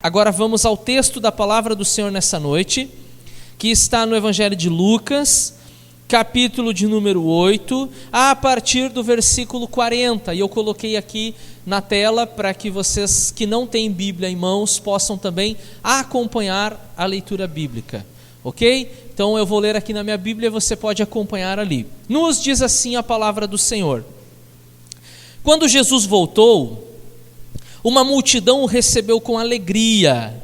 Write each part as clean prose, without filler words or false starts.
Agora vamos ao texto da palavra do Senhor nessa noite, que está no Evangelho de Lucas, capítulo de número 8, a partir do versículo 40. E eu coloquei aqui na tela para que vocês que não têm Bíblia em mãos possam também acompanhar a leitura bíblica. Ok? Então eu vou ler aqui na minha Bíblia e você pode acompanhar ali. Nos diz assim a palavra do Senhor. Quando Jesus voltou, uma multidão o recebeu com alegria,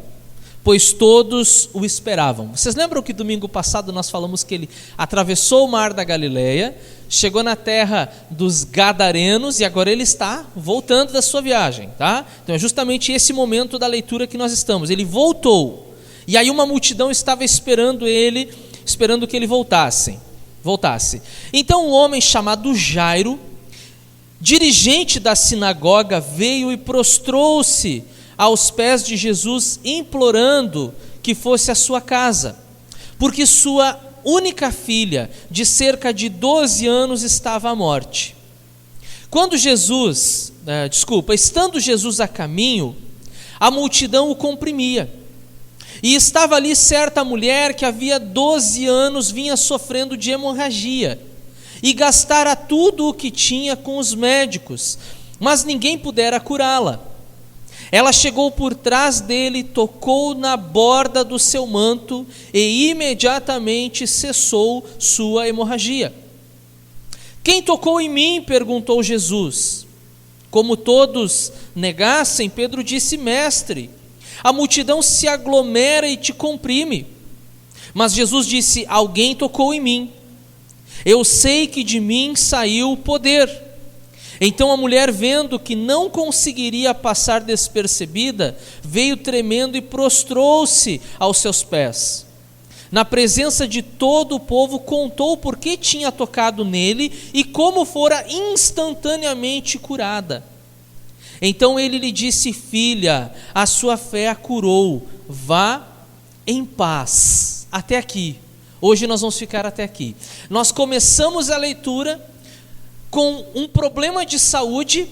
pois todos o esperavam. Vocês lembram que domingo passado nós falamos que ele atravessou o mar da Galileia, chegou na terra dos Gadarenos e agora ele está voltando da sua viagem, tá? Então é justamente esse momento da leitura que nós estamos. Ele voltou, e aí uma multidão estava esperando que ele voltasse. Então um homem chamado Jairo, dirigente da sinagoga, veio e prostrou-se aos pés de Jesus, implorando que fosse à sua casa, porque sua única filha, de cerca de 12 anos, estava à morte. Estando Jesus a caminho, a multidão o comprimia, e estava ali certa mulher que havia 12 anos vinha sofrendo de hemorragia, e gastara tudo o que tinha com os médicos, mas ninguém pudera curá-la. Ela chegou por trás dele, tocou na borda do seu manto e imediatamente cessou sua hemorragia. Quem tocou em mim? Perguntou Jesus. Como todos negassem, Pedro disse: Mestre, a multidão se aglomera e te comprime. Mas Jesus disse: alguém tocou em mim. Eu sei que de mim saiu o poder. Então a mulher, vendo que não conseguiria passar despercebida, veio tremendo e prostrou-se aos seus pés. Na presença de todo o povo, contou por que tinha tocado nele e como fora instantaneamente curada. Então ele lhe disse: filha, a sua fé a curou, vá em paz. Até aqui. Hoje nós vamos ficar até aqui. Nós começamos a leitura com um problema de saúde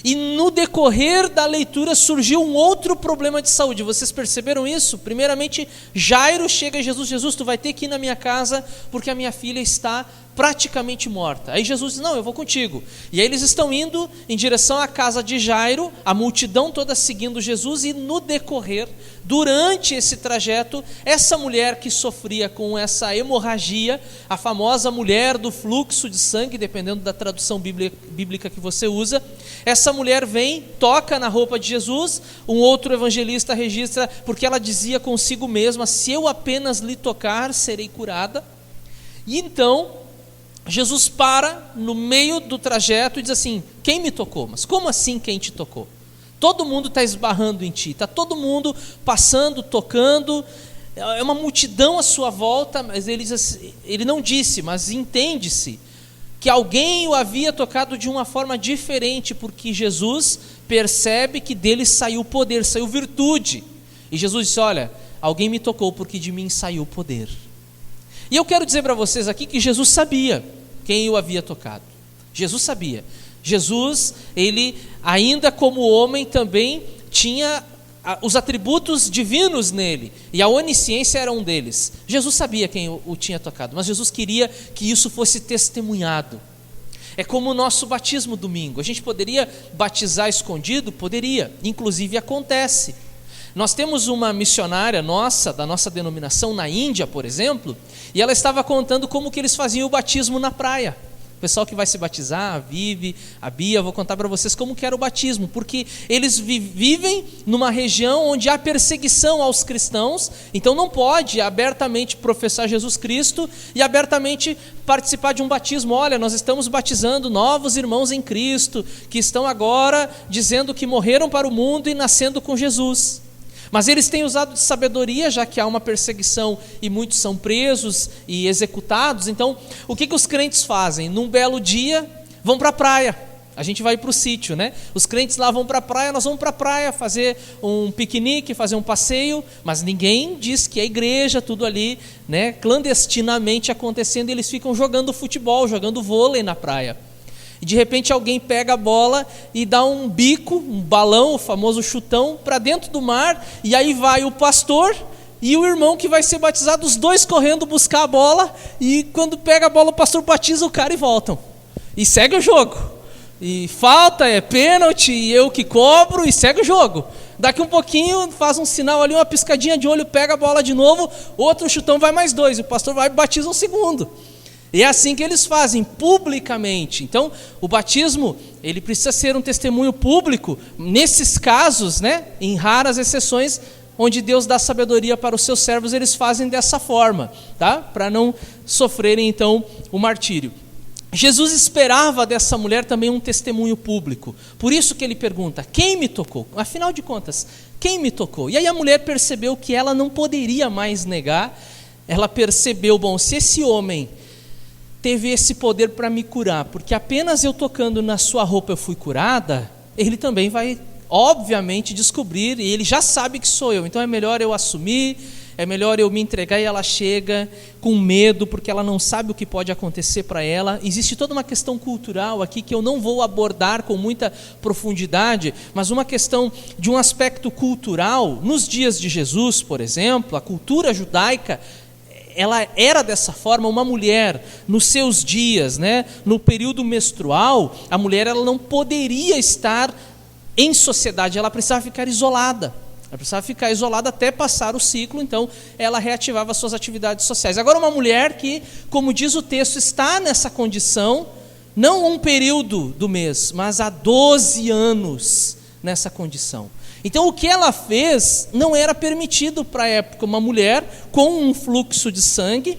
e no decorrer da leitura surgiu um outro problema de saúde. Vocês perceberam isso? Primeiramente, Jairo chega a Jesus: Jesus, tu vai ter que ir na minha casa porque a minha filha está praticamente morta. Aí Jesus diz: não, eu vou contigo. E aí eles estão indo em direção à casa de Jairo, a multidão toda seguindo Jesus, e no decorrer, durante esse trajeto, essa mulher que sofria com essa hemorragia, a famosa mulher do fluxo de sangue, dependendo da tradução bíblica que você usa, essa mulher vem, toca na roupa de Jesus. Um outro evangelista registra, porque ela dizia consigo mesma: se eu apenas lhe tocar, serei curada. E então Jesus para no meio do trajeto e diz assim: quem me tocou? Mas como assim quem te tocou? Todo mundo está esbarrando em ti, está todo mundo passando, tocando, é uma multidão à sua volta. Mas ele não disse, mas entende-se que alguém o havia tocado de uma forma diferente, porque Jesus percebe que dele saiu poder, saiu virtude. E Jesus disse: olha, alguém me tocou porque de mim saiu poder. E eu quero dizer para vocês aqui que Jesus sabia quem o havia tocado. Jesus sabia. Jesus, ele ainda como homem também tinha os atributos divinos nele, e a onisciência era um deles. Jesus sabia quem o tinha tocado, mas Jesus queria que isso fosse testemunhado. É como o nosso batismo domingo. A gente poderia batizar escondido? Poderia, inclusive acontece. Nós temos uma missionária nossa, da nossa denominação, na Índia, por exemplo, e ela estava contando como que eles faziam o batismo na praia. O pessoal que vai se batizar, a Vivi, a Bia, vou contar para vocês como que era o batismo, porque eles vivem numa região onde há perseguição aos cristãos, então não pode abertamente professar Jesus Cristo e abertamente participar de um batismo. Olha, nós estamos batizando novos irmãos em Cristo, que estão agora dizendo que morreram para o mundo e nascendo com Jesus. Mas eles têm usado de sabedoria, já que há uma perseguição e muitos são presos e executados. Então, o que os crentes fazem? Num belo dia, vão para a praia. A gente vai para o sítio, né? Os crentes lá vão para a praia, nós vamos para a praia fazer um piquenique, fazer um passeio, mas ninguém diz que é igreja, tudo ali, né, clandestinamente acontecendo, e eles ficam jogando futebol, jogando vôlei na praia. E de repente alguém pega a bola e dá um bico, um balão, o famoso chutão, para dentro do mar, e aí vai o pastor e o irmão que vai ser batizado, os dois correndo buscar a bola, e quando pega a bola o pastor batiza o cara e voltam. E segue o jogo. E falta, é pênalti, e eu que cobro, e segue o jogo. Daqui um pouquinho faz um sinal ali, uma piscadinha de olho, pega a bola de novo, outro chutão, vai mais dois, e o pastor vai e batiza um segundo. E é assim que eles fazem, publicamente. Então, o batismo, ele precisa ser um testemunho público, nesses casos, né, em raras exceções, onde Deus dá sabedoria para os seus servos, eles fazem dessa forma, tá? Para não sofrerem, então, o martírio. Jesus esperava dessa mulher também um testemunho público. Por isso que ele pergunta, quem me tocou? Afinal de contas, quem me tocou? E aí a mulher percebeu que ela não poderia mais negar. Ela percebeu, bom, se esse homem teve esse poder para me curar, porque apenas eu tocando na sua roupa eu fui curada, ele também vai, obviamente, descobrir, e ele já sabe que sou eu. Então é melhor eu assumir, é melhor eu me entregar. E ela chega com medo, porque ela não sabe o que pode acontecer para ela. Existe toda uma questão cultural aqui que eu não vou abordar com muita profundidade, mas uma questão de um aspecto cultural. Nos dias de Jesus, por exemplo, a cultura judaica, ela era dessa forma. Uma mulher, nos seus dias, né, no período menstrual, a mulher ela não poderia estar em sociedade, ela precisava ficar isolada. Ela precisava ficar isolada até passar o ciclo, então ela reativava suas atividades sociais. Agora, uma mulher que, como diz o texto, está nessa condição, não um período do mês, mas há 12 anos nessa condição. Então, o que ela fez não era permitido para a época. Uma mulher com um fluxo de sangue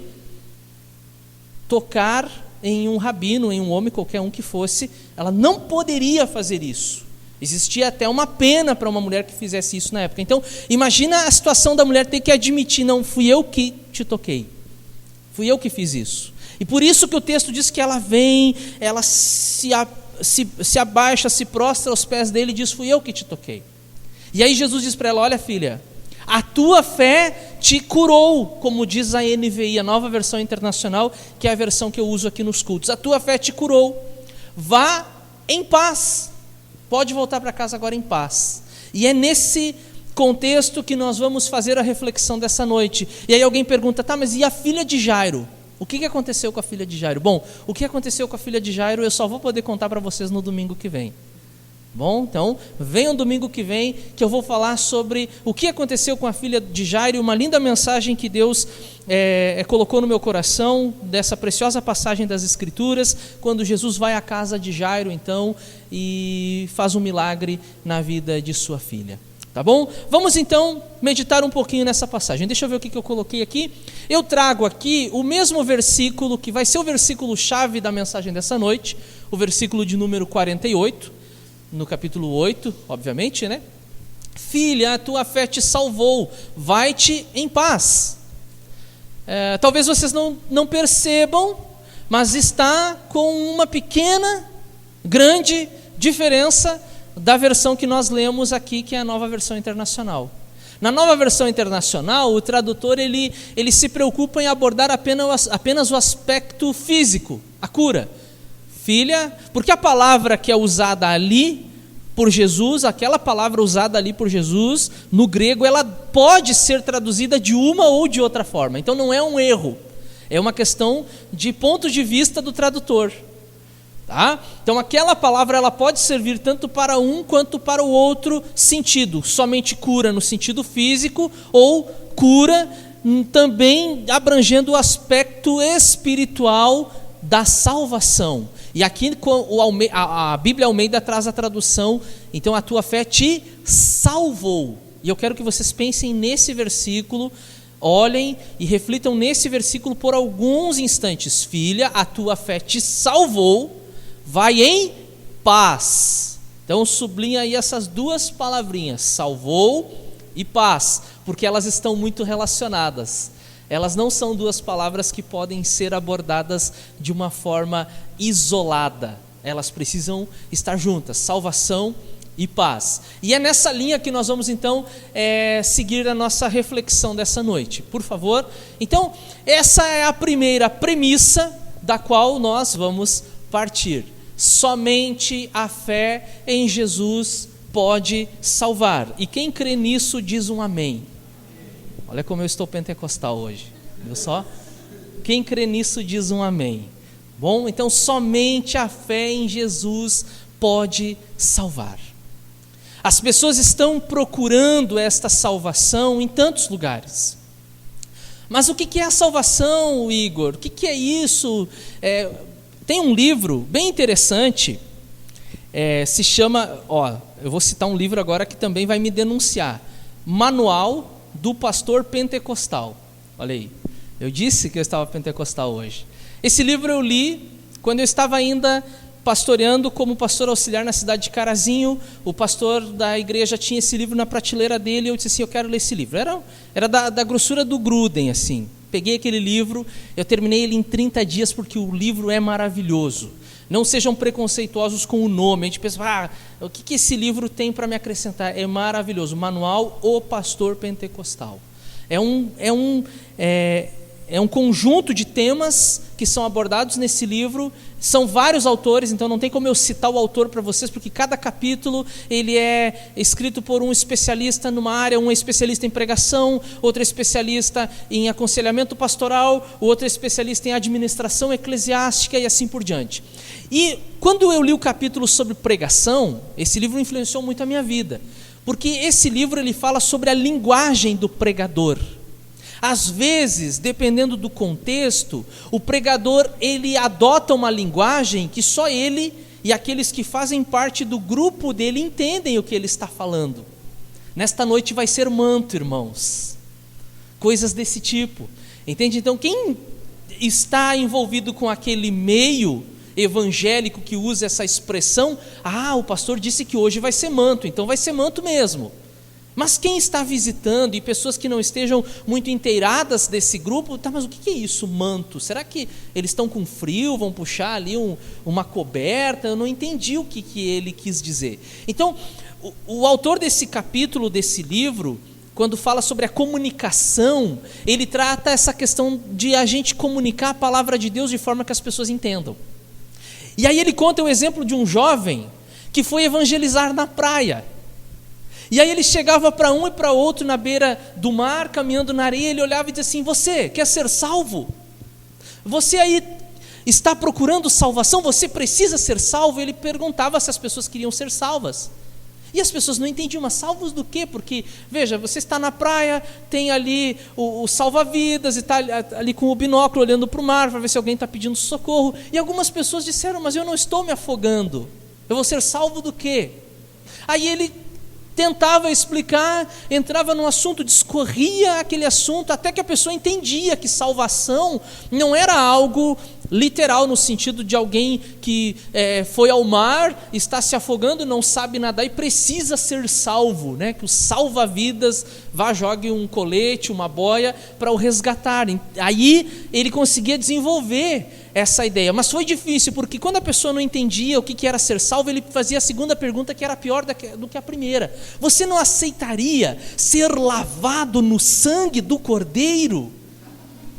tocar em um rabino, em um homem, qualquer um que fosse, ela não poderia fazer isso. Existia até uma pena para uma mulher que fizesse isso na época. Então, imagina a situação da mulher ter que admitir, não, fui eu que te toquei, fui eu que fiz isso. E por isso que o texto diz que ela vem, ela se abaixa, se prostra aos pés dele e diz, fui eu que te toquei. E aí Jesus diz para ela, olha filha, a tua fé te curou, como diz a NVI, a Nova Versão Internacional, que é a versão que eu uso aqui nos cultos. A tua fé te curou, vá em paz. Pode voltar para casa agora em paz. E é nesse contexto que nós vamos fazer a reflexão dessa noite. E aí alguém pergunta, tá, mas e a filha de Jairo? O que aconteceu com a filha de Jairo? Bom, o que aconteceu com a filha de Jairo eu só vou poder contar para vocês no domingo que vem. Bom, então, venham domingo que vem, que eu vou falar sobre o que aconteceu com a filha de Jairo, uma linda mensagem que Deus colocou no meu coração, dessa preciosa passagem das Escrituras, quando Jesus vai à casa de Jairo, então, e faz um milagre na vida de sua filha. Tá bom? Vamos então meditar um pouquinho nessa passagem. Deixa eu ver o que eu coloquei aqui. Eu trago aqui o mesmo versículo, que vai ser o versículo-chave da mensagem dessa noite, o versículo de número 48, no capítulo 8, obviamente, né? Filha, a tua fé te salvou, vai-te em paz. Talvez vocês não percebam, mas está com uma pequena, grande diferença da versão que nós lemos aqui, que é a Nova Versão Internacional. Na Nova Versão Internacional, o tradutor ele se preocupa em abordar apenas o aspecto físico, a cura. Filha, porque a palavra que é usada ali por Jesus, aquela palavra usada ali por Jesus, no grego, ela pode ser traduzida de uma ou de outra forma. Então não é um erro, é uma questão de ponto de vista do tradutor. Tá? Então aquela palavra ela pode servir tanto para um quanto para o outro sentido. Somente cura no sentido físico, ou cura também abrangendo o aspecto espiritual da salvação. E aqui a Bíblia Almeida traz a tradução, então a tua fé te salvou. E eu quero que vocês pensem nesse versículo, olhem e reflitam nesse versículo por alguns instantes. Filha, a tua fé te salvou, vai em paz. Então sublinha aí essas duas palavrinhas, salvou e paz, porque elas estão muito relacionadas. Elas não são duas palavras que podem ser abordadas de uma forma isolada. Elas precisam estar juntas, salvação e paz. E é nessa linha que nós vamos então seguir a nossa reflexão dessa noite. Por favor. Então, essa é a primeira premissa da qual nós vamos partir. somente a fé em Jesus pode salvar. E quem crê nisso diz um amém. Olha como eu estou pentecostal hoje, viu só? Quem crê nisso diz um amém. Bom, então somente a fé em Jesus pode salvar. As pessoas estão procurando esta salvação em tantos lugares. Mas o que é a salvação, Igor? O que é isso? Tem um livro bem interessante, se chama, eu vou citar um livro agora que também vai me denunciar, Manual do Pastor Pentecostal. Olha aí, eu disse que eu estava pentecostal hoje. Esse livro eu li quando eu estava ainda pastoreando como pastor auxiliar na cidade de Carazinho. O pastor da igreja tinha esse livro na prateleira dele, e eu disse assim, eu quero ler esse livro. Era da grossura do Gruden, assim. Peguei aquele livro, eu terminei ele em 30 dias, porque o livro é maravilhoso. Não sejam preconceituosos com o nome. A gente pensa, o que esse livro tem para me acrescentar? É maravilhoso. Manual O Pastor Pentecostal. É um conjunto de temas que são abordados nesse livro. São vários autores, então não tem como eu citar o autor para vocês, porque cada capítulo ele é escrito por um especialista numa área, um é especialista em pregação, outro é especialista em aconselhamento pastoral, outro é especialista em administração eclesiástica e assim por diante. E quando eu li o capítulo sobre pregação, esse livro influenciou muito a minha vida, porque esse livro ele fala sobre a linguagem do pregador. Às vezes, dependendo do contexto, o pregador ele adota uma linguagem que só ele e aqueles que fazem parte do grupo dele entendem o que ele está falando. Nesta noite vai ser manto, irmãos. Coisas desse tipo. Entende? Então, quem está envolvido com aquele meio evangélico que usa essa expressão, o pastor disse que hoje vai ser manto, então vai ser manto mesmo. Mas quem está visitando e pessoas que não estejam muito inteiradas desse grupo, mas o que é isso, manto? Será que eles estão com frio, vão puxar ali uma coberta? Eu não entendi o que ele quis dizer. Então, o autor desse capítulo, desse livro, quando fala sobre a comunicação, ele trata essa questão de a gente comunicar a palavra de Deus de forma que as pessoas entendam. E aí ele conta o exemplo de um jovem que foi evangelizar na praia. E aí ele chegava para um e para outro na beira do mar, caminhando na areia, ele olhava e dizia assim, você quer ser salvo? Você aí está procurando salvação? Você precisa ser salvo? Ele perguntava se as pessoas queriam ser salvas. E as pessoas não entendiam, mas salvos do quê? Porque, veja, você está na praia, tem ali o salva-vidas, e está ali com o binóculo olhando para o mar, para ver se alguém está pedindo socorro. E algumas pessoas disseram, mas eu não estou me afogando, eu vou ser salvo do quê? Aí ele tentava explicar, entrava num assunto, discorria aquele assunto, até que a pessoa entendia que salvação não era algo literal, no sentido de alguém que foi ao mar, está se afogando, não sabe nadar e precisa ser salvo, né? Que o salva-vidas jogue um colete, uma boia para o resgatar. Aí ele conseguia desenvolver essa ideia, mas foi difícil, porque quando a pessoa não entendia o que era ser salvo, ele fazia a segunda pergunta, que era pior do que a primeira. Você não aceitaria ser lavado no sangue do Cordeiro?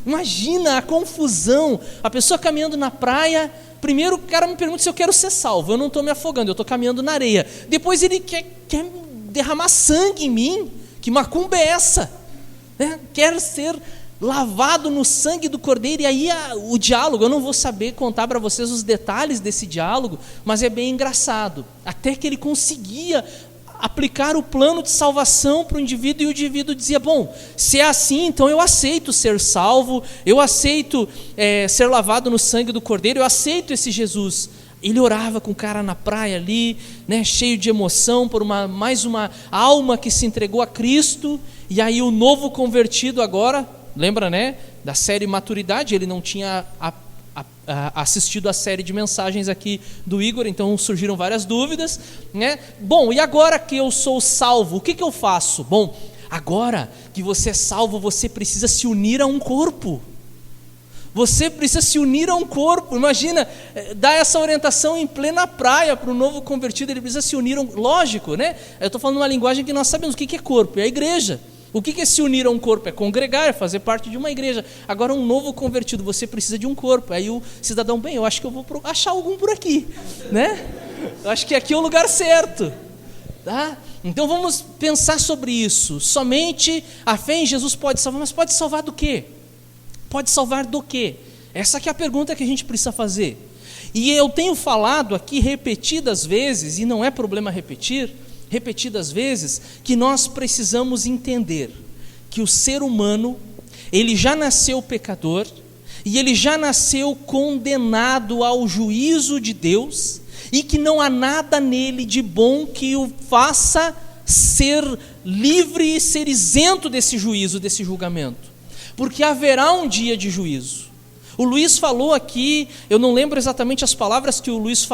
Imagina a confusão, a pessoa caminhando na praia. Primeiro o cara me pergunta se eu quero ser salvo, eu não estou me afogando, eu estou caminhando na areia. Depois ele quer derramar sangue em mim, que macumba é essa? Né? Quer ser lavado no sangue do Cordeiro. E aí o diálogo, eu não vou saber contar para vocês os detalhes desse diálogo, mas é bem engraçado, até que ele conseguia aplicar o plano de salvação para o indivíduo, e o indivíduo dizia, bom, se é assim, então eu aceito ser salvo, eu aceito ser lavado no sangue do Cordeiro, eu aceito esse Jesus. Ele orava com o cara na praia ali, né, cheio de emoção por mais uma alma que se entregou a Cristo. E aí o novo convertido agora, lembra, né, da série Maturidade, ele não tinha assistido a série de mensagens aqui do Igor, então surgiram várias dúvidas, né? Bom, e agora que eu sou salvo, o que eu faço? Bom, agora que você é salvo, você precisa se unir a um corpo. Você precisa se unir a um corpo. Imagina, dar essa orientação em plena praia para o novo convertido, ele precisa se unir a um... Lógico, né? Eu estou falando uma linguagem que nós sabemos o que é corpo, é a igreja. O que é se unir a um corpo? É congregar, é fazer parte de uma igreja. Agora, um novo convertido, você precisa de um corpo. Aí o cidadão, bem, eu acho que eu vou achar algum por aqui, né? Eu acho que aqui é o lugar certo, tá? Então vamos pensar sobre isso. Somente a fé em Jesus pode salvar, mas pode salvar do quê? Pode salvar do quê? Essa que é a pergunta que a gente precisa fazer. E eu tenho falado aqui repetidas vezes, e não é problema repetir, repetidas vezes, que nós precisamos entender que o ser humano, ele já nasceu pecador, e ele já nasceu condenado ao juízo de Deus, e que não há nada nele de bom que o faça ser livre e ser isento desse juízo, desse julgamento, porque haverá um dia de juízo. O Luiz falou aqui, eu não lembro exatamente as palavras que o Luiz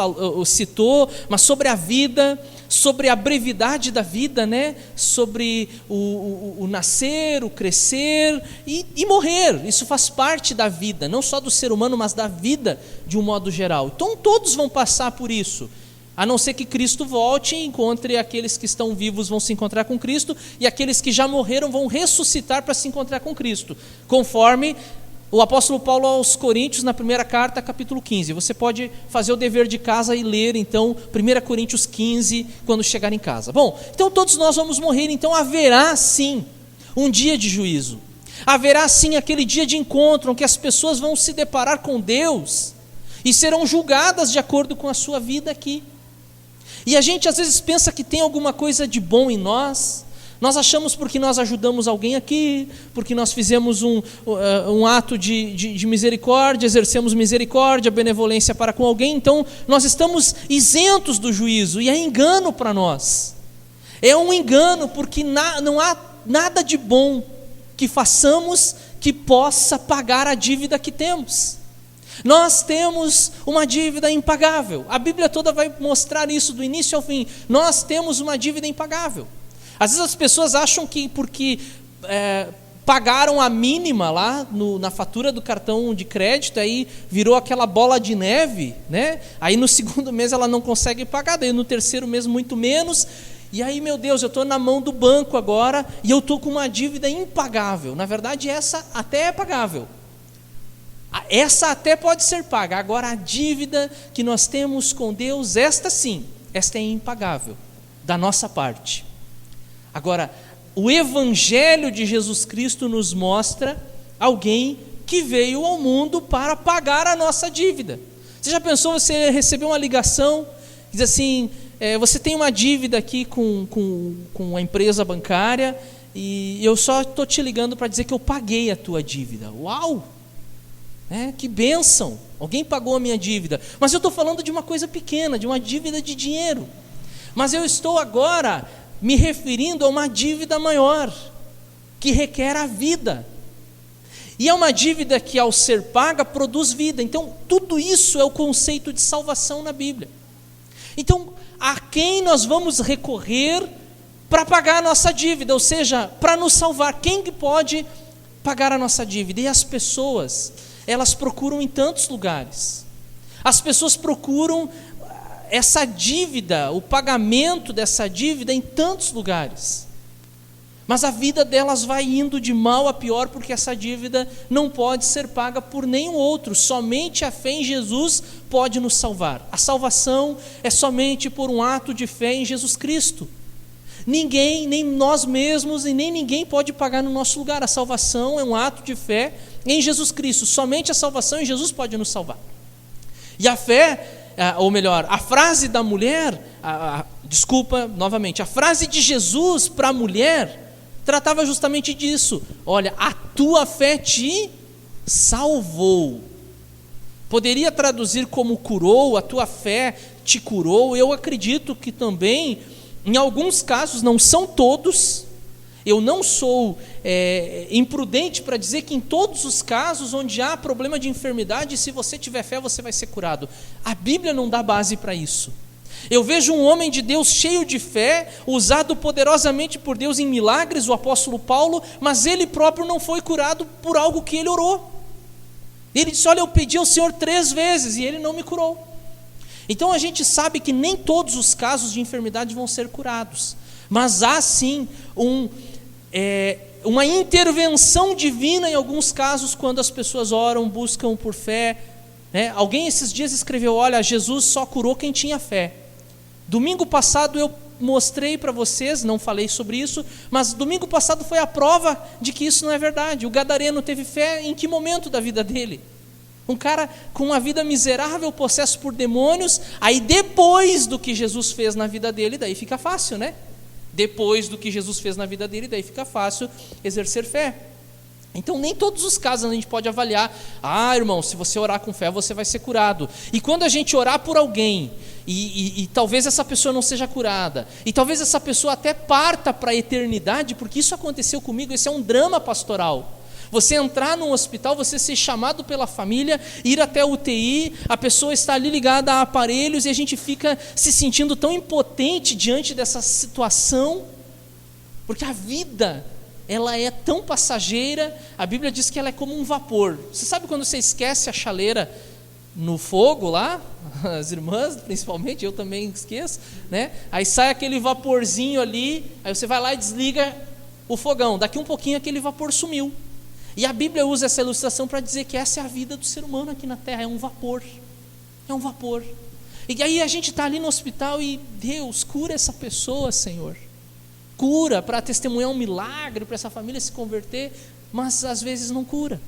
citou, mas sobre a vida, sobre a brevidade da vida, né? Sobre o nascer, o crescer e morrer. Isso faz parte da vida, não só do ser humano, mas da vida de um modo geral. Então todos vão passar por isso, a não ser que Cristo volte e encontre aqueles que estão vivos vão se encontrar com Cristo, e aqueles que já morreram vão ressuscitar para se encontrar com Cristo, conforme o apóstolo Paulo aos Coríntios, na primeira carta, capítulo 15. Você pode fazer o dever de casa e ler, então, 1 Coríntios 15, quando chegar em casa. Bom, então todos nós vamos morrer, então haverá sim um dia de juízo. Haverá sim aquele dia de encontro, em que as pessoas vão se deparar com Deus e serão julgadas de acordo com a sua vida aqui. E a gente às vezes pensa que tem alguma coisa de bom em nós. Nós achamos porque nós ajudamos alguém aqui, porque nós fizemos um ato de misericórdia, exercemos misericórdia, benevolência para com alguém, então nós estamos isentos do juízo, e é engano para nós. É um engano, porque não há nada de bom que façamos que possa pagar a dívida que temos. Nós temos uma dívida impagável. A Bíblia toda vai mostrar isso do início ao fim. Nós temos uma dívida impagável. Às vezes as pessoas acham que porque pagaram a mínima lá na fatura do cartão de crédito, aí virou aquela bola de neve, né? Aí no segundo mês ela não consegue pagar, daí no terceiro mês muito menos, e aí, meu Deus, eu estou na mão do banco agora e eu estou com uma dívida impagável. Na verdade, essa até é pagável. Essa até pode ser paga. Agora, a dívida que nós temos com Deus, esta sim, esta é impagável, da nossa parte. Agora, o Evangelho de Jesus Cristo nos mostra alguém que veio ao mundo para pagar a nossa dívida. Você já pensou, você recebeu uma ligação, diz assim, você tem uma dívida aqui com a empresa bancária, e eu só estou te ligando para dizer que eu paguei a tua dívida. Uau! Que bênção! Alguém pagou a minha dívida. Mas eu estou falando de uma coisa pequena, de uma dívida de dinheiro. Mas eu estou agora me referindo a uma dívida maior, que requer a vida. E é uma dívida que, ao ser paga, produz vida. Então, tudo isso é o conceito de salvação na Bíblia. Então, a quem nós vamos recorrer para pagar a nossa dívida? Ou seja, para nos salvar. Quem que pode pagar a nossa dívida? E as pessoas, elas procuram em tantos lugares. As pessoas procuram essa dívida, o pagamento dessa dívida em tantos lugares. Mas a vida delas vai indo de mal a pior, porque essa dívida não pode ser paga por nenhum outro. Somente a fé em Jesus pode nos salvar. A salvação é somente por um ato de fé em Jesus Cristo. Ninguém, nem nós mesmos e nem ninguém pode pagar no nosso lugar. A salvação é um ato de fé em Jesus Cristo. Somente a salvação em Jesus pode nos salvar. E a fé, ou melhor, a frase da mulher, a frase de Jesus para a mulher tratava justamente disso. Olha, a tua fé te salvou. Poderia traduzir como curou, a tua fé te curou. Eu acredito que também, em alguns casos, não são todos, eu não sou imprudente para dizer que em todos os casos onde há problema de enfermidade, se você tiver fé, você vai ser curado. A Bíblia não dá base para isso. Eu vejo um homem de Deus cheio de fé, usado poderosamente por Deus em milagres, o apóstolo Paulo, mas ele próprio não foi curado por algo que ele orou. Ele disse, olha, eu pedi ao Senhor 3 vezes e ele não me curou. Então a gente sabe que nem todos os casos de enfermidade vão ser curados, mas há sim uma intervenção divina em alguns casos, quando as pessoas oram, buscam por fé, né? Alguém esses dias escreveu: olha, Jesus só curou quem tinha fé. Domingo passado eu mostrei para vocês, não falei sobre isso, mas domingo passado foi a prova de que isso não é verdade. O gadareno teve fé em que momento da vida dele? Um cara com uma vida miserável, possesso por demônios, aí depois do que Jesus fez na vida dele, daí fica fácil, né? Depois do que Jesus fez na vida dele, daí fica fácil exercer fé. Então nem todos os casos a gente pode avaliar: irmão, se você orar com fé você vai ser curado. E quando a gente orar por alguém e talvez essa pessoa não seja curada, e talvez essa pessoa até parta para a eternidade, porque isso aconteceu comigo, esse é um drama pastoral. Você entrar num hospital, você ser chamado pela família, ir até a UTI, a pessoa está ali ligada a aparelhos e a gente fica se sentindo tão impotente diante dessa situação, porque a vida, ela é tão passageira. A Bíblia diz que ela é como um vapor. Você sabe quando você esquece a chaleira no fogo lá? As irmãs, principalmente, eu também esqueço, né? Aí sai aquele vaporzinho ali, aí você vai lá e desliga o fogão. Daqui um pouquinho aquele vapor sumiu. E a Bíblia usa essa ilustração para dizer que essa é a vida do ser humano aqui na terra, é um vapor. É um vapor. E aí a gente está ali no hospital e: Deus, cura essa pessoa, Senhor. Cura, para testemunhar um milagre, para essa família se converter, mas às vezes não cura.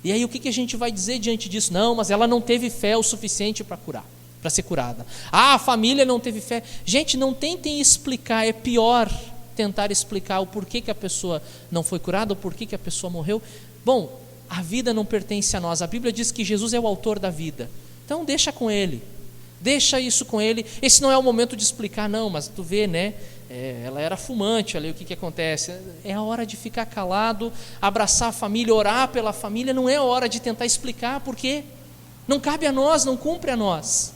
E aí o que a gente vai dizer diante disso? Não, mas ela não teve fé o suficiente para curar, para ser curada. A família não teve fé. Gente, não tentem explicar, é pior tentar explicar o porquê que a pessoa não foi curada, o porquê que a pessoa morreu. Bom, a vida não pertence a nós. A Bíblia diz que Jesus é o autor da vida. Então deixa com Ele. Deixa isso com Ele. Esse não é o momento de explicar, não, mas tu vê, né? Ela era fumante, olha aí o que acontece. É a hora de ficar calado, abraçar a família, orar pela família. Não é a hora de tentar explicar, porque não cabe a nós, não cumpre a nós.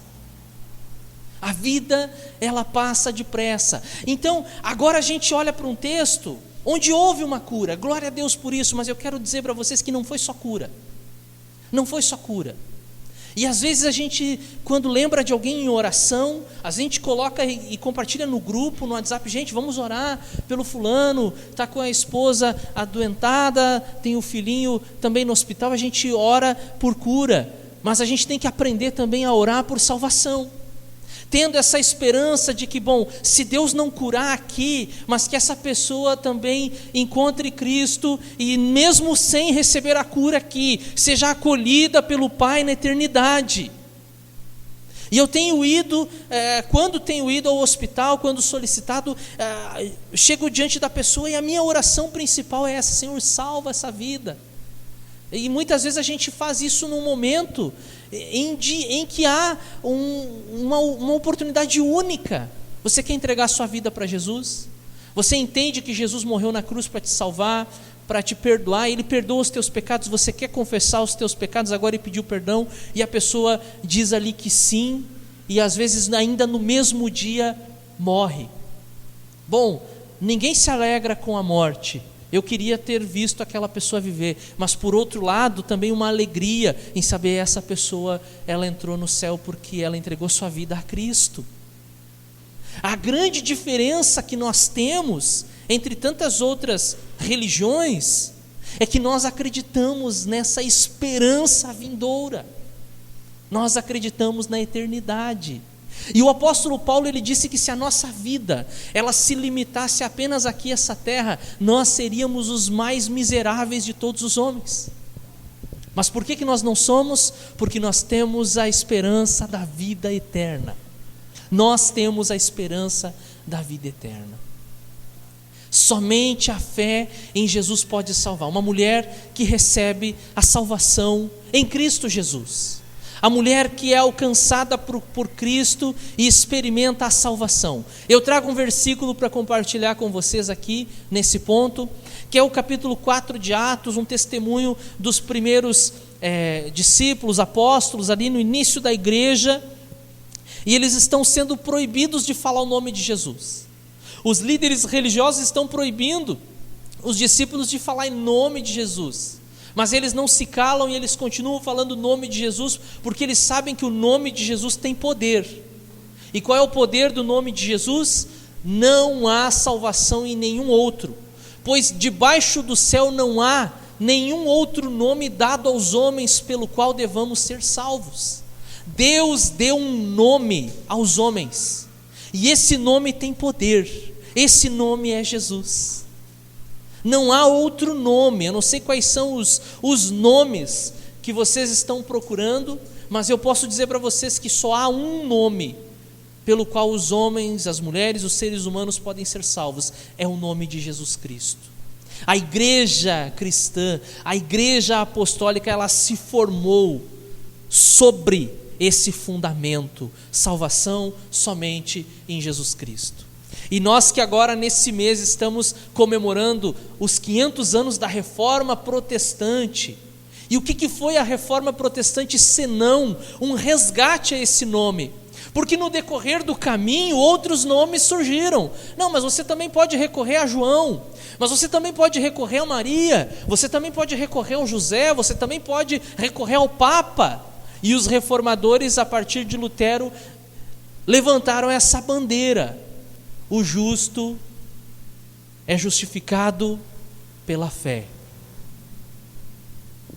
A vida, ela passa depressa. Então, agora a gente olha para um texto onde houve uma cura. Glória a Deus por isso, mas eu quero dizer para vocês que não foi só cura. Não foi só cura. E às vezes a gente, quando lembra de alguém em oração, a gente coloca e compartilha no grupo, no WhatsApp: gente, vamos orar pelo fulano, está com a esposa adoentada, tem o filhinho também no hospital. A gente ora por cura, mas a gente tem que aprender também a orar por salvação, tendo essa esperança de que, bom, se Deus não curar aqui, mas que essa pessoa também encontre Cristo e mesmo sem receber a cura aqui, seja acolhida pelo Pai na eternidade. E eu tenho ido, quando tenho ido ao hospital, quando solicitado, chego diante da pessoa e a minha oração principal é essa: Senhor, salva essa vida. E muitas vezes a gente faz isso num momento em que há uma oportunidade única. Você quer entregar a sua vida para Jesus? Você entende que Jesus morreu na cruz para te salvar, para te perdoar? Ele perdoa os teus pecados. Você quer confessar os teus pecados agora e pedir o perdão? E a pessoa diz ali que sim, e às vezes ainda no mesmo dia morre. Bom, ninguém se alegra com a morte. Eu queria ter visto aquela pessoa viver, mas por outro lado também uma alegria em saber essa pessoa, ela entrou no céu porque ela entregou sua vida a Cristo. A grande diferença que nós temos entre tantas outras religiões é que nós acreditamos nessa esperança vindoura. Nós acreditamos na eternidade. E o apóstolo Paulo, ele disse que se a nossa vida, ela se limitasse apenas aqui a essa terra, nós seríamos os mais miseráveis de todos os homens. Mas por que nós não somos? Porque nós temos a esperança da vida eterna. Nós temos a esperança da vida eterna. Somente a fé em Jesus pode salvar. Uma mulher que recebe a salvação em Cristo Jesus. A mulher que é alcançada por Cristo e experimenta a salvação. Eu trago um versículo para compartilhar com vocês aqui, nesse ponto, que é o capítulo 4 de Atos, um testemunho dos primeiros discípulos, apóstolos, ali no início da igreja, e eles estão sendo proibidos de falar o nome de Jesus. Os líderes religiosos estão proibindo os discípulos de falar em nome de Jesus. Mas eles não se calam e eles continuam falando o nome de Jesus, porque eles sabem que o nome de Jesus tem poder. E qual é o poder do nome de Jesus? Não há salvação em nenhum outro, pois debaixo do céu não há nenhum outro nome dado aos homens pelo qual devamos ser salvos. Deus deu um nome aos homens, e esse nome tem poder, esse nome é Jesus. Não há outro nome. Eu não sei quais são os nomes que vocês estão procurando, mas eu posso dizer para vocês que só há um nome pelo qual os homens, as mulheres, os seres humanos podem ser salvos, é o nome de Jesus Cristo. A igreja cristã, a igreja apostólica, ela se formou sobre esse fundamento: salvação somente em Jesus Cristo. E nós que agora nesse mês estamos comemorando os 500 anos da Reforma Protestante. E o que foi a Reforma Protestante senão um resgate a esse nome? Porque no decorrer do caminho outros nomes surgiram. Não, mas você também pode recorrer a João, mas você também pode recorrer a Maria, você também pode recorrer ao José, você também pode recorrer ao Papa. E os reformadores, a partir de Lutero, levantaram essa bandeira: o justo é justificado pela fé,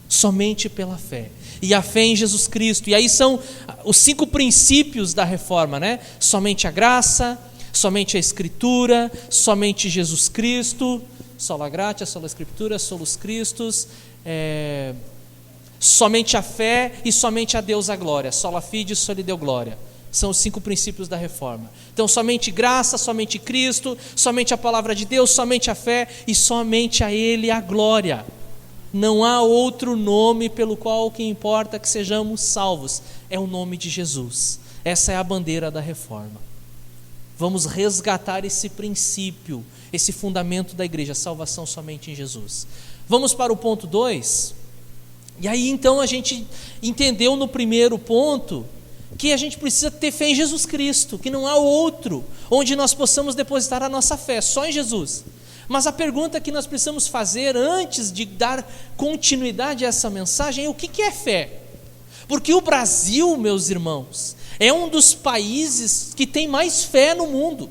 somente pela fé, e a fé em Jesus Cristo. E aí são os 5 princípios da reforma, né? Somente a graça, somente a Escritura, somente Jesus Cristo, sola gratia, sola Escritura, solus Christus, somente a fé e somente a Deus a glória, sola fide, soli deo gloria. São os 5 princípios da reforma. Então, somente graça, somente Cristo, somente a palavra de Deus, somente a fé e somente a Ele a glória. Não há outro nome pelo qual o que importa que sejamos salvos, é o nome de Jesus. Essa é a bandeira da reforma. Vamos resgatar esse princípio, esse fundamento da igreja: salvação somente em Jesus. Vamos para o ponto 2. E aí então a gente entendeu no primeiro ponto que a gente precisa ter fé em Jesus Cristo, que não há outro onde nós possamos depositar a nossa fé, só em Jesus. Mas a pergunta que nós precisamos fazer antes de dar continuidade a essa mensagem é: o que é fé? Porque o Brasil, meus irmãos, é um dos países que tem mais fé no mundo.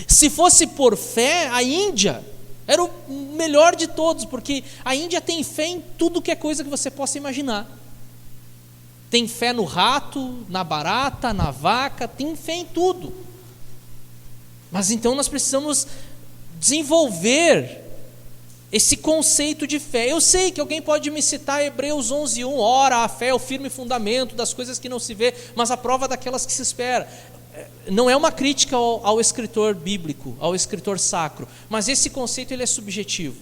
Se fosse por fé, a Índia era o melhor de todos, porque a Índia tem fé em tudo que é coisa que você possa imaginar. Tem fé no rato, na barata, na vaca, tem fé em tudo. Mas então nós precisamos desenvolver esse conceito de fé. Eu sei que alguém pode me citar Hebreus 11:1, ora, a fé é o firme fundamento das coisas que não se vê, mas a prova daquelas que se espera. Não é uma crítica ao escritor bíblico, ao escritor sacro, mas esse conceito ele é subjetivo.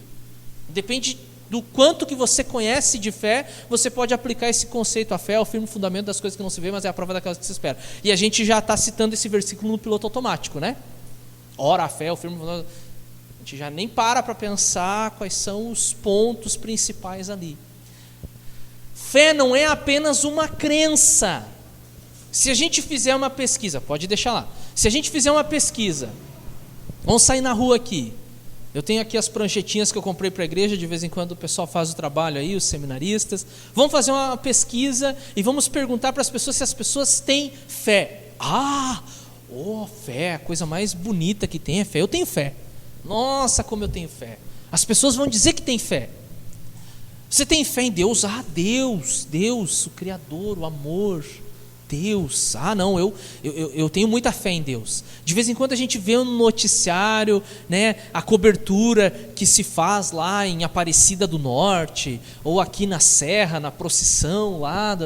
Depende do quanto que você conhece de fé, você pode aplicar esse conceito: a fé é o firme fundamento das coisas que não se vê, mas é a prova daquelas que se espera. E a gente já está citando esse versículo no piloto automático, né? Ora, a fé é o firme fundamento. A gente já nem para pensar quais são os pontos principais ali. Fé não é apenas uma crença. Se a gente fizer uma pesquisa, pode deixar lá. Se a gente fizer uma pesquisa, vamos sair na rua aqui. Eu tenho aqui as pranchetinhas que eu comprei para a igreja, de vez em quando o pessoal faz o trabalho aí, os seminaristas. Vamos fazer uma pesquisa e vamos perguntar para as pessoas se as pessoas têm fé. Fé, a coisa mais bonita que tem é fé. Eu tenho fé. Nossa, como eu tenho fé. As pessoas vão dizer que tem fé. Você tem fé em Deus? Deus, o Criador, o amor. Deus, não, eu tenho muita fé em Deus. De vez em quando a gente vê no noticiário, né, a cobertura que se faz lá em Aparecida do Norte, ou aqui na Serra, na procissão lá,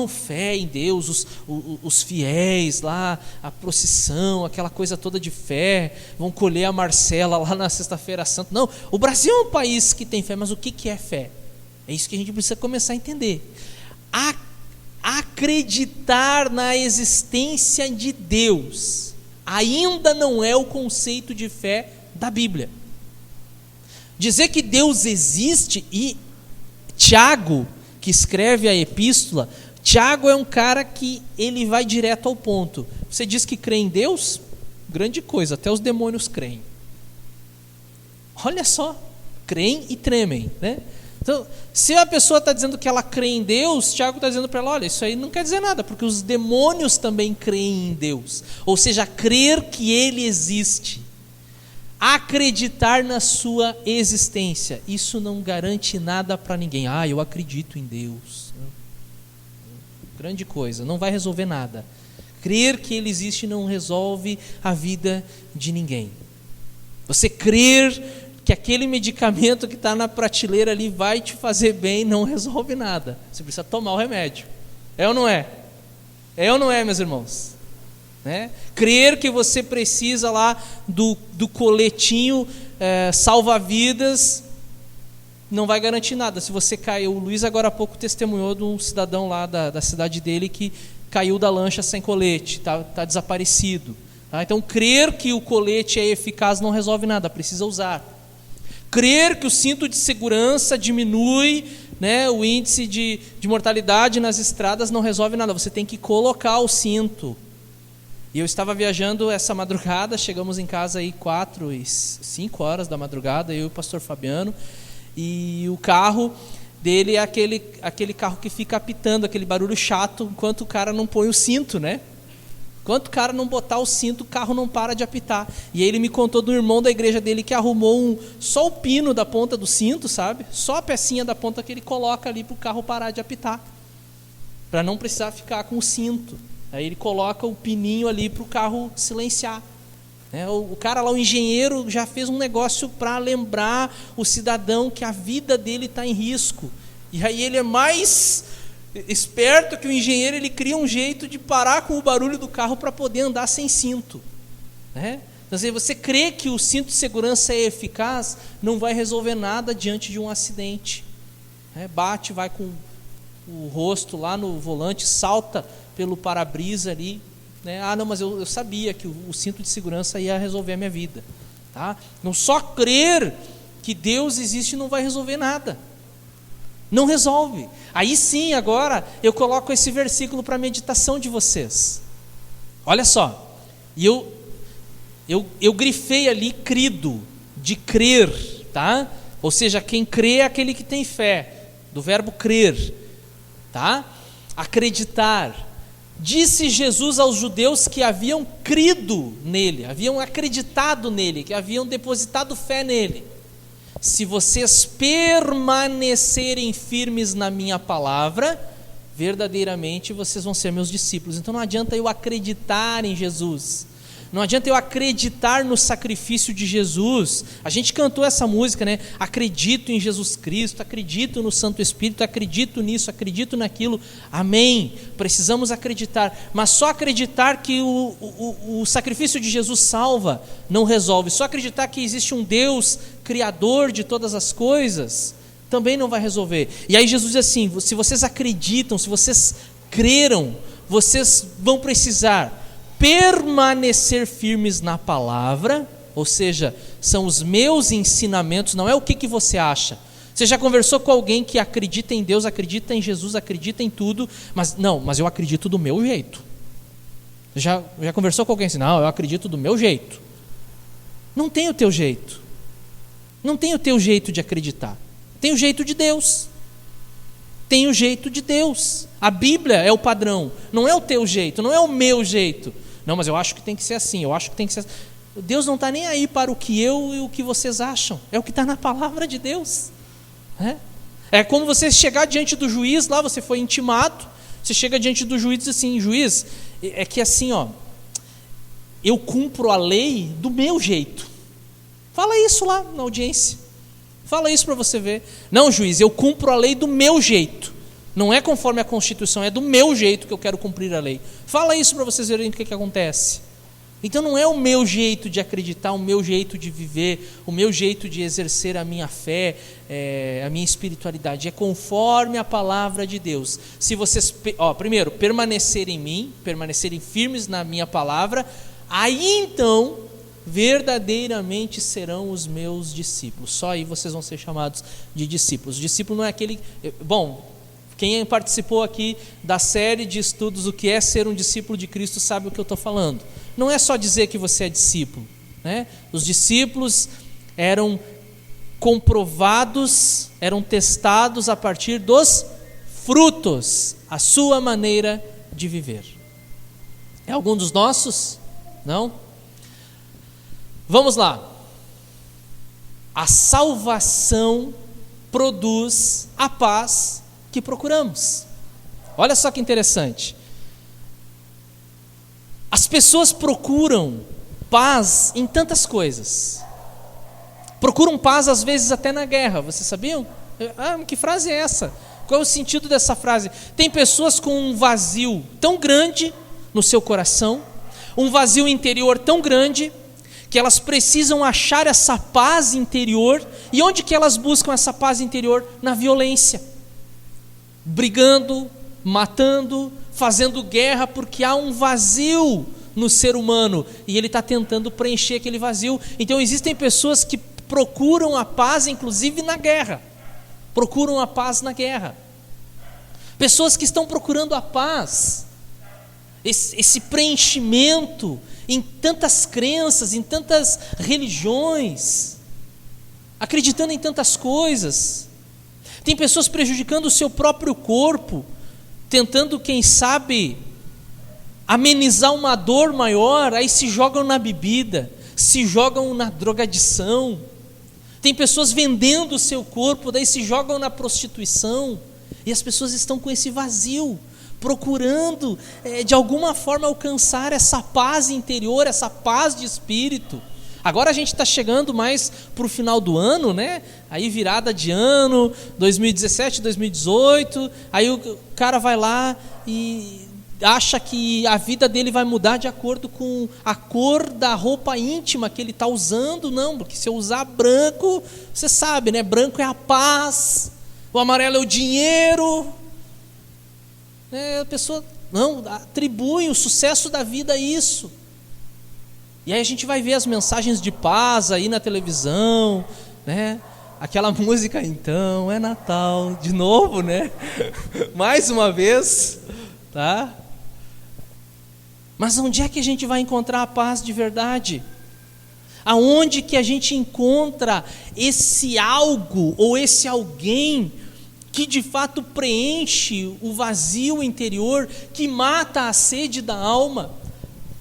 fé em Deus, os fiéis lá, a procissão, aquela coisa toda de fé, vão colher a Marcela lá na Sexta-feira Santa. Não, o Brasil é um país que tem fé, mas o que é fé? É isso que a gente precisa começar a entender. Acreditar na existência de Deus ainda não é o conceito de fé da Bíblia. Dizer que Deus existe, e Tiago, que escreve a epístola, Tiago é um cara que ele vai direto ao ponto. Você diz que crê em Deus? Grande coisa, até os demônios creem. Olha só, creem e tremem, né? Então, se a pessoa está dizendo que ela crê em Deus, Tiago está dizendo para ela: olha, isso aí não quer dizer nada, porque os demônios também creem em Deus. Ou seja, crer que Ele existe. acreditar na sua existência. Isso não garante nada para ninguém. Eu acredito em Deus. Grande coisa, não vai resolver nada. Crer que Ele existe não resolve a vida de ninguém. Você crer que aquele medicamento que está na prateleira ali vai te fazer bem não resolve nada. Você precisa tomar o remédio. É ou não é? É ou não é, meus irmãos? Né? Crer que você precisa lá do coletinho salva-vidas não vai garantir nada. Se você caiu, o Luiz agora há pouco testemunhou de um cidadão lá da cidade dele que caiu da lancha sem colete, tá desaparecido. Tá? Então crer que o colete é eficaz não resolve nada, precisa usar. Crer que o cinto de segurança diminui, né, o índice de mortalidade nas estradas não resolve nada, você tem que colocar o cinto. E eu estava viajando essa madrugada, chegamos em casa aí 4 e 5 horas da madrugada, eu e o pastor Fabiano, e o carro dele é aquele carro que fica apitando, aquele barulho chato, enquanto o cara não põe o cinto, né? Enquanto o cara não botar o cinto, o carro não para de apitar. E aí ele me contou do irmão da igreja dele que arrumou só o pino da ponta do cinto, sabe? Só a pecinha da ponta que ele coloca ali para o carro parar de apitar, para não precisar ficar com o cinto. Aí ele coloca o pininho ali para o carro silenciar. O cara lá, o engenheiro, já fez um negócio para lembrar o cidadão que a vida dele está em risco. E aí ele é mais esperto que o engenheiro, ele cria um jeito de parar com o barulho do carro para poder andar sem cinto. Então, se você crê que o cinto de segurança é eficaz, não vai resolver nada diante de um acidente. Bate, vai com o rosto lá no volante, salta pelo para-brisa ali, né? Não, mas eu sabia que o cinto de segurança ia resolver a minha vida, tá? Não só crer que Deus existe não vai resolver nada, não resolve. Aí sim, agora eu coloco esse versículo para a meditação de vocês. Olha só, e eu grifei ali crido, de crer, tá? Ou seja, quem crê é aquele que tem fé, do verbo crer, tá? Acreditar. Disse Jesus aos judeus que haviam crido nele, haviam acreditado nele, que haviam depositado fé nele: se vocês permanecerem firmes na minha palavra, verdadeiramente vocês vão ser meus discípulos. Então não adianta eu acreditar em Jesus, não adianta eu acreditar no sacrifício de Jesus. A gente cantou essa música, né? Acredito em Jesus Cristo, acredito no Santo Espírito, acredito nisso, acredito naquilo. Amém. Precisamos acreditar, mas só acreditar que o sacrifício de Jesus salva não resolve. Só acreditar que existe um Deus criador de todas as coisas também não vai resolver. E aí Jesus diz assim: se vocês acreditam, se vocês creram, vocês vão precisar permanecer firmes na palavra, ou seja, são os meus ensinamentos, não é o que você acha. Você já conversou com alguém que acredita em Deus, acredita em Jesus, acredita em tudo, mas eu acredito do meu jeito. Já conversou com alguém assim? Não, eu acredito do meu jeito. Não tem o teu jeito. Não tem o teu jeito de acreditar. Tem o jeito de Deus. Tem o jeito de Deus. A Bíblia é o padrão. Não é o teu jeito, não é o meu jeito. Não, mas eu acho que tem que ser assim, eu acho que tem que ser assim. Deus não está nem aí para o que eu e o que vocês acham. É o que está na palavra de Deus. É como você chegar diante do juiz, lá você foi intimado, você chega diante do juiz e diz assim: juiz, é que assim, eu cumpro a lei do meu jeito. Fala isso lá na audiência. Fala isso para você ver. Não, juiz, eu cumpro a lei do meu jeito. Não é conforme a Constituição, é do meu jeito que eu quero cumprir a lei. Fala isso para vocês verem o que acontece. Então não é o meu jeito de acreditar, o meu jeito de viver, o meu jeito de exercer a minha fé, a minha espiritualidade. É conforme a palavra de Deus. Se vocês, primeiro, permanecerem em mim, permanecerem firmes na minha palavra, aí então verdadeiramente serão os meus discípulos. Só aí vocês vão ser chamados de discípulos. Discípulo não é aquele... Quem participou aqui da série de estudos O que é ser um discípulo de Cristo sabe o que eu estou falando. Não é só dizer que você é discípulo, né? Os discípulos eram comprovados, eram testados a partir dos frutos, a sua maneira de viver. É algum dos nossos? Não? Vamos lá. A salvação produz a paz que procuramos. Olha só que interessante. As pessoas procuram paz em tantas coisas. Procuram paz às vezes até na guerra, vocês sabiam? Que frase é essa? Qual é o sentido dessa frase? Tem pessoas com um vazio tão grande no seu coração, um vazio interior tão grande, que elas precisam achar essa paz interior. E onde que elas buscam essa paz interior? Na violência, brigando, matando, fazendo guerra, porque há um vazio no ser humano e ele está tentando preencher aquele vazio. Então existem pessoas que procuram a paz inclusive na guerra, procuram a paz na guerra. Pessoas que estão procurando a paz, esse preenchimento em tantas crenças, em tantas religiões, acreditando em tantas coisas. Tem pessoas prejudicando o seu próprio corpo, tentando, quem sabe, amenizar uma dor maior, aí se jogam na bebida, se jogam na drogadição. Tem pessoas vendendo o seu corpo, daí se jogam na prostituição. E as pessoas estão com esse vazio, procurando de alguma forma alcançar essa paz interior, essa paz de espírito. Agora a gente está chegando mais para o final do ano, né? Aí virada de ano, 2017, 2018, aí o cara vai lá e acha que a vida dele vai mudar de acordo com a cor da roupa íntima que ele está usando. Não, porque se eu usar branco, você sabe, né? Branco é a paz, o amarelo é o dinheiro. A pessoa não atribui o sucesso da vida a isso. E aí a gente vai ver as mensagens de paz aí na televisão, né? Aquela música, então é Natal, de novo, né? Mais uma vez, tá? Mas onde é que a gente vai encontrar a paz de verdade? Aonde que a gente encontra esse algo ou esse alguém que de fato preenche o vazio interior, que mata a sede da alma,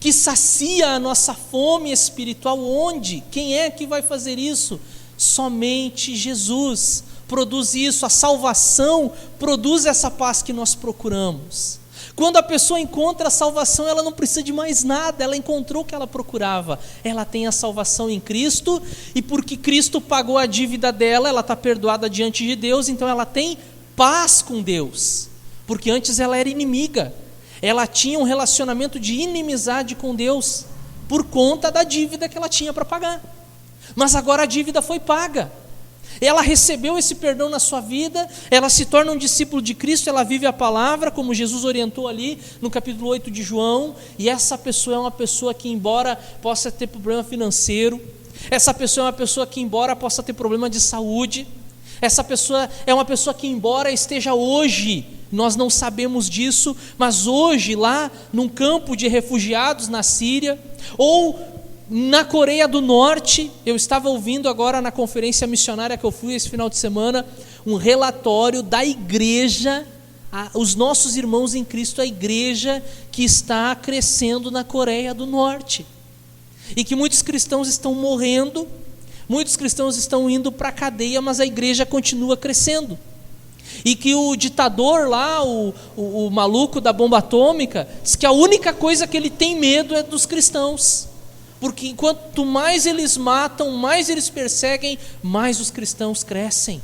que sacia a nossa fome espiritual? Onde? Quem é que vai fazer isso? Somente Jesus produz isso. A salvação produz essa paz que nós procuramos. Quando a pessoa encontra a salvação, ela não precisa de mais nada, ela encontrou o que ela procurava. Ela tem a salvação em Cristo, e porque Cristo pagou a dívida dela, ela está perdoada diante de Deus, então ela tem paz com Deus. Porque antes ela era inimiga, ela tinha um relacionamento de inimizade com Deus, por conta da dívida que ela tinha para pagar. Mas agora a dívida foi paga. Ela recebeu esse perdão na sua vida, ela se torna um discípulo de Cristo, ela vive a palavra, como Jesus orientou ali no capítulo 8 de João, e essa pessoa é uma pessoa que, embora possa ter problema financeiro, essa pessoa é uma pessoa que, embora possa ter problema de saúde, essa pessoa é uma pessoa que, embora esteja hoje, nós não sabemos disso, mas hoje lá num campo de refugiados na Síria, ou na Coreia do Norte. Eu estava ouvindo agora na conferência missionária que eu fui esse final de semana, um relatório da igreja, os nossos irmãos em Cristo, a igreja que está crescendo na Coreia do Norte, e que muitos cristãos estão morrendo, muitos cristãos estão indo para a cadeia, mas a igreja continua crescendo. E que o ditador lá, o maluco da bomba atômica, diz que a única coisa que ele tem medo é dos cristãos. Porque quanto mais eles matam, mais eles perseguem, mais os cristãos crescem.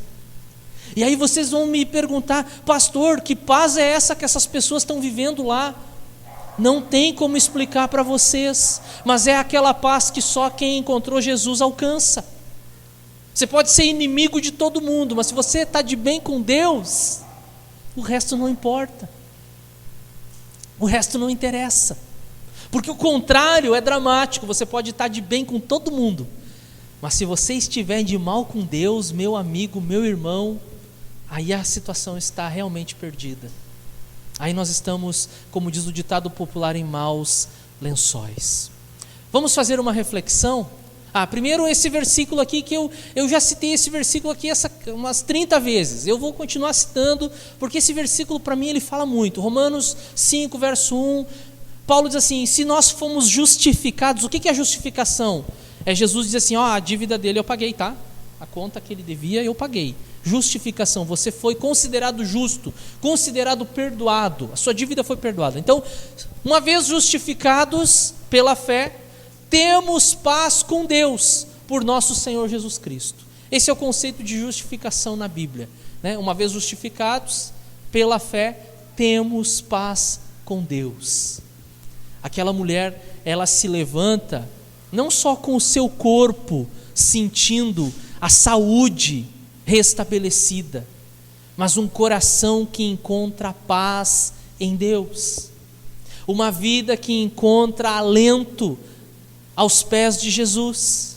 E aí vocês vão me perguntar: pastor, que paz é essa que essas pessoas estão vivendo lá? Não tem como explicar para vocês, mas é aquela paz que só quem encontrou Jesus alcança. Você pode ser inimigo de todo mundo, mas se você está de bem com Deus, o resto não importa, o resto não interessa. Porque o contrário é dramático. Você pode estar de bem com todo mundo, mas se você estiver de mal com Deus, meu amigo, meu irmão, aí a situação está realmente perdida. Aí nós estamos, como diz o ditado popular, em maus lençóis. Vamos fazer uma reflexão? Primeiro esse versículo aqui, que eu já citei esse versículo aqui umas 30 vezes. Eu vou continuar citando, porque esse versículo para mim ele fala muito. Romanos 5, verso 1, Paulo diz assim: se nós fomos justificados, o que é justificação? É Jesus diz assim: a dívida dele eu paguei, tá? a conta que ele devia eu paguei. Justificação, você foi considerado justo, considerado perdoado, a sua dívida foi perdoada. Então, uma vez justificados pela fé, temos paz com Deus por nosso Senhor Jesus Cristo. Esse é o conceito de justificação na Bíblia, né? Uma vez justificados pela fé, temos paz com Deus. Aquela mulher, ela se levanta não só com o seu corpo sentindo a saúde restabelecida, mas um coração que encontra paz em Deus, uma vida que encontra alento aos pés de Jesus,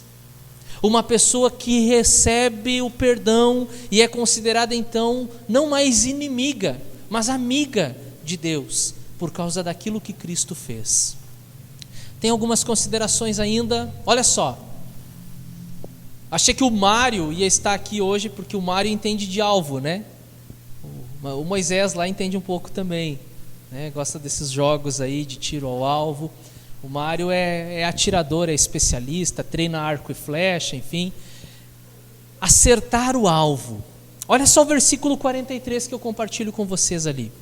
uma pessoa que recebe o perdão e é considerada então não mais inimiga, mas amiga de Deus, por causa daquilo que Cristo fez. Tem algumas considerações ainda, olha só. Achei que o Mário ia estar aqui hoje, porque o Mário entende de alvo, né? O Moisés lá entende um pouco também, né? Gosta desses jogos aí de tiro ao alvo. O Mário é atirador, é especialista, treina arco e flecha, enfim. Acertar o alvo. Olha só o versículo 43 que eu compartilho com vocês ali.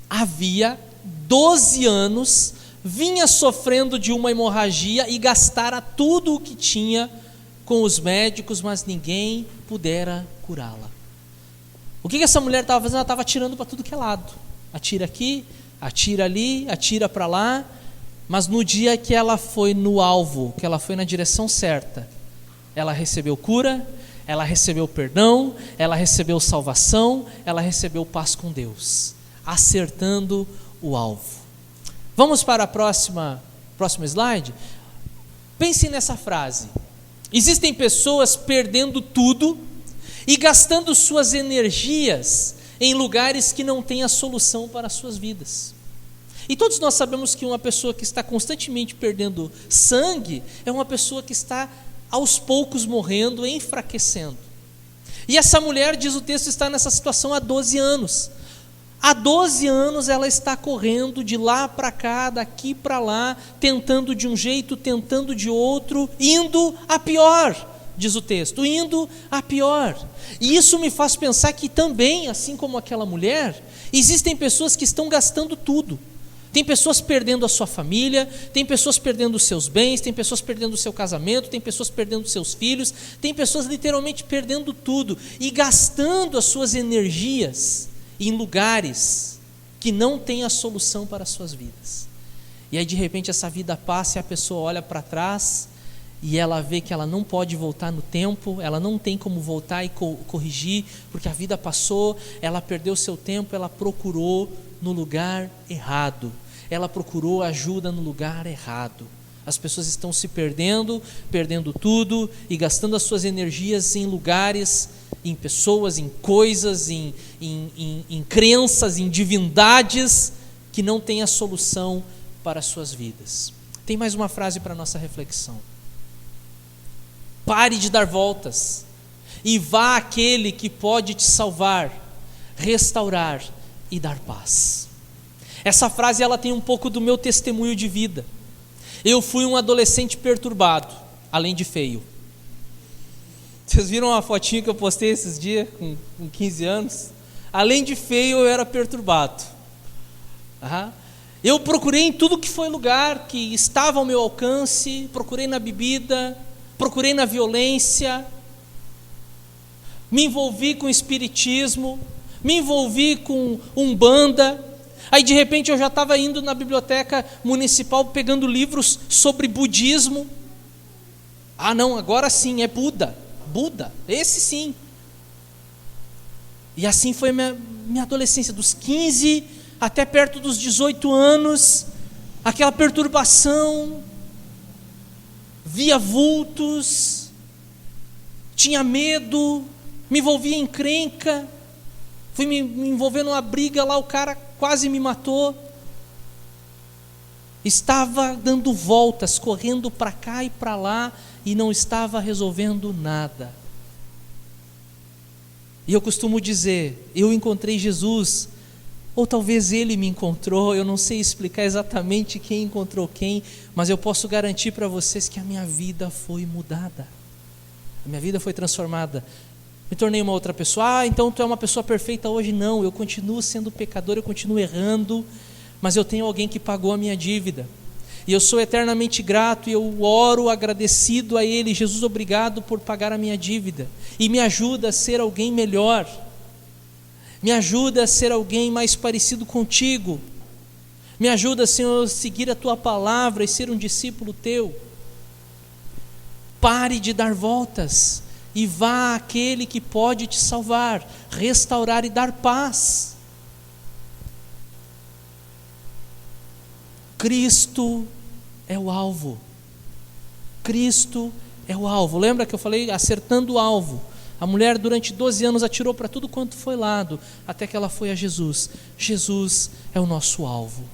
Havia 12 anos, vinha sofrendo de uma hemorragia e gastara tudo o que tinha com os médicos, mas ninguém pudera curá-la. O que essa mulher estava fazendo? Ela estava atirando para tudo que é lado. Atira aqui, atira ali, atira para lá. Mas no dia que ela foi no alvo, que ela foi na direção certa, ela recebeu cura, ela recebeu perdão, ela recebeu salvação, ela recebeu paz com Deus, acertando o alvo. Vamos para a próximo slide? Pense nessa frase. Existem pessoas perdendo tudo e gastando suas energias em lugares que não têm a solução para as suas vidas. E todos nós sabemos que uma pessoa que está constantemente perdendo sangue é uma pessoa que está aos poucos morrendo, enfraquecendo. E essa mulher, diz o texto, está nessa situação há 12 anos. Há 12 anos ela está correndo de lá para cá, daqui para lá, tentando de um jeito, tentando de outro, indo a pior, diz o texto, indo a pior. E isso me faz pensar que também, assim como aquela mulher, existem pessoas que estão gastando tudo. Tem pessoas perdendo a sua família, tem pessoas perdendo os seus bens, tem pessoas perdendo o seu casamento, tem pessoas perdendo os seus filhos, tem pessoas literalmente perdendo tudo e gastando as suas energias em lugares que não têm a solução para as suas vidas. E aí de repente essa vida passa e a pessoa olha para trás e ela vê que ela não pode voltar no tempo, ela não tem como voltar e corrigir, porque a vida passou, ela perdeu seu tempo, ela procurou no lugar errado, ela procurou ajuda no lugar errado. As pessoas estão se perdendo tudo e gastando as suas energias em lugares, em pessoas, em coisas, em crenças, em divindades que não têm a solução para as suas vidas. Tem mais uma frase para a nossa reflexão. Pare de dar voltas e vá àquele que pode te salvar, restaurar e dar paz. Essa frase ela tem um pouco do meu testemunho de vida. Eu fui um adolescente perturbado, além de feio. Vocês viram uma fotinha que eu postei esses dias, com 15 anos? Além de feio, eu era perturbado. Eu procurei em tudo que foi lugar que estava ao meu alcance, procurei na bebida, procurei na violência, me envolvi com espiritismo, me envolvi com umbanda. Aí de repente eu já estava indo na biblioteca municipal pegando livros sobre budismo. Não, agora sim, é Buda, esse sim. E assim foi minha adolescência, dos 15 até perto dos 18 anos, aquela perturbação, via vultos, tinha medo, me envolvia em encrenca, fui me envolver numa briga lá, o cara quase me matou. Estava dando voltas, correndo para cá e para lá e não estava resolvendo nada. E eu costumo dizer, eu encontrei Jesus, ou talvez ele me encontrou, eu não sei explicar exatamente quem encontrou quem, mas eu posso garantir para vocês que a minha vida foi mudada. minha vida foi transformada, me tornei uma outra pessoa. Então tu é uma pessoa perfeita hoje? Não, eu continuo sendo pecador, eu continuo errando, mas eu tenho alguém que pagou a minha dívida, e eu sou eternamente grato, e eu oro agradecido a Ele. Jesus, obrigado por pagar a minha dívida, e me ajuda a ser alguém melhor, me ajuda a ser alguém mais parecido contigo, me ajuda, Senhor, a seguir a Tua palavra e ser um discípulo Teu. Pare de dar voltas e vá àquele que pode te salvar, restaurar e dar paz. Cristo é o alvo. Cristo é o alvo. Lembra que eu falei acertando o alvo? A mulher durante 12 anos atirou para tudo quanto foi lado, até que ela foi a Jesus. Jesus é o nosso alvo.